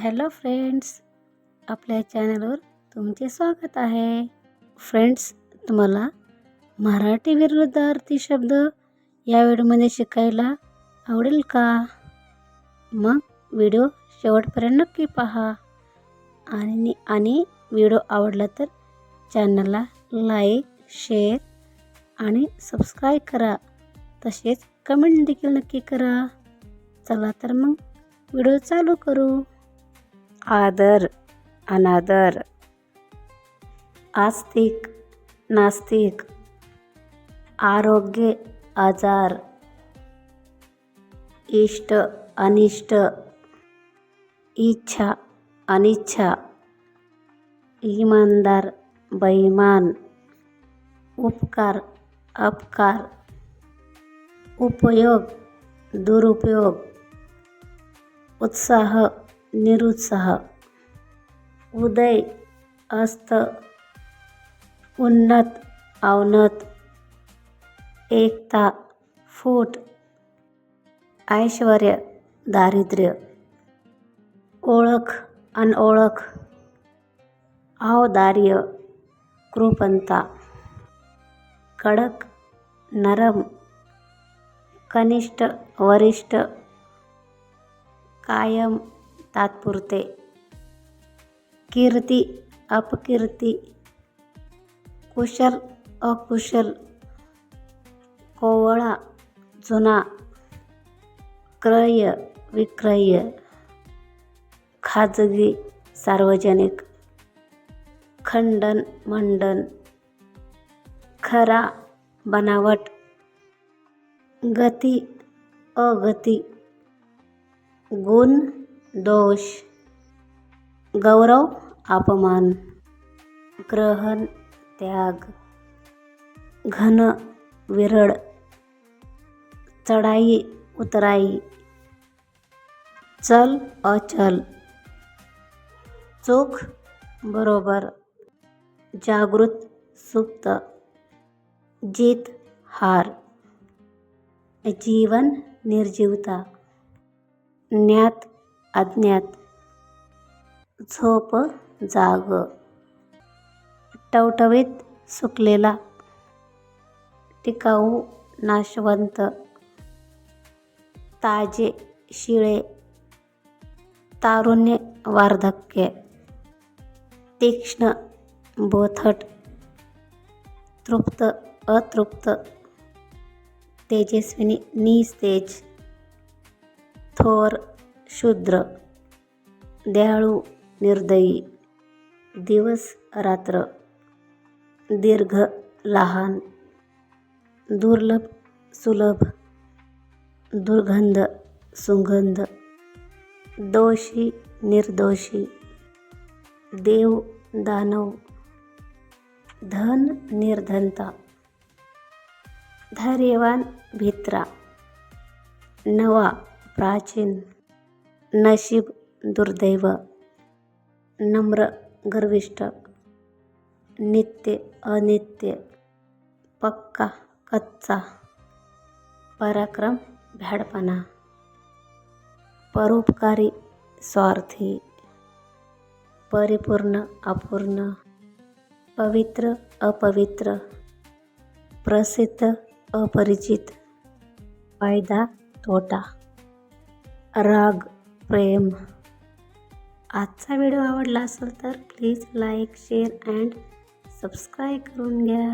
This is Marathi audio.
हॅलो फ्रेंड्स, आपल्या चॅनलवर तुमचे स्वागत आहे. फ्रेंड्स, तुम्हाला मराठी विरुद्धार्थी शब्द या व्हिडिओमध्ये शिकायला आवडेल का? मग व्हिडिओ शेवटपर्यंत नक्की पहा आणि व्हिडिओ आवडला तर चॅनलला लाईक, शेअर आणि सबस्क्राईब करा. तसेच कमेंट देखील नक्की करा. चला तर मग व्हिडिओ चालू करू. आदर, अनादर, आस्तिक, नास्तिक, आरोग्य, आजार, इष्ट, अनिष्ट, इच्छा, अनिच्छा, इमानदार, बेईमान, उपकार, अपकार, उपयोग, दुरुपयोग, उत्साह, निरुत्साह, उदय, अस्त, उन्नत, अवनत, एकता, फूट, ऐश्वर्य, दारिद्र्य, ओळख, अनओळख, औदार्य, कृपणता, कडक, नरम, कनिष्ठ, वरिष्ठ, कायम, तात्पुरते, कीर्ती, अपकीर्ती, कुशल, अकुशल, कोवळा, जुना, क्रय, विक्रय, खाजगी, सार्वजनिक, खंडन, मंडन, खरा, बनावट, गती, अगती, गुण, दोष, गौरव, अपमान, ग्रहण, त्याग, घन, विरळ, चढाई, उतराई, चल, अचल, चूक, बरोबर, जागृत, सुप्त, जीत, हार, जीवन, निर्जीवता, ज्ञात, अज्ञात, झोप, जाग, टवटवीत, सुकलेला, टिकाऊ, नाशवंत, ताजे, शिळे, तारुण्य, वार्धक्य, तीक्ष्ण, बोथट, तृप्त, अतृप्त, तेजस्विनी, निस्तेज, थोर, शूद्र, दयाळू, निर्दयी, दिवस, रात्र, दीर्घ, लहान, दुर्लभ, सुलभ, दुर्गंध, सुगंध, दोषी, निर्दोषी, देव, दानव, धन, निर्धनता, धैर्यवान, भित्रा, नवा, प्राचीन, नशीब, दुर्दैव, नम्र, गर्विष्ठ, नित्य, अनित्य, पक्का, कच्चा, पराक्रम, भ्याडपणा, परोपकारी, स्वार्थी, परिपूर्ण, अपूर्ण, पवित्र, अपवित्र, प्रसिद्ध, अपरिचित, फायदा, तोटा, राग, प्रेम. आजचा व्हिडिओ आवडला असेल तर please like, share and subscribe करून घ्या.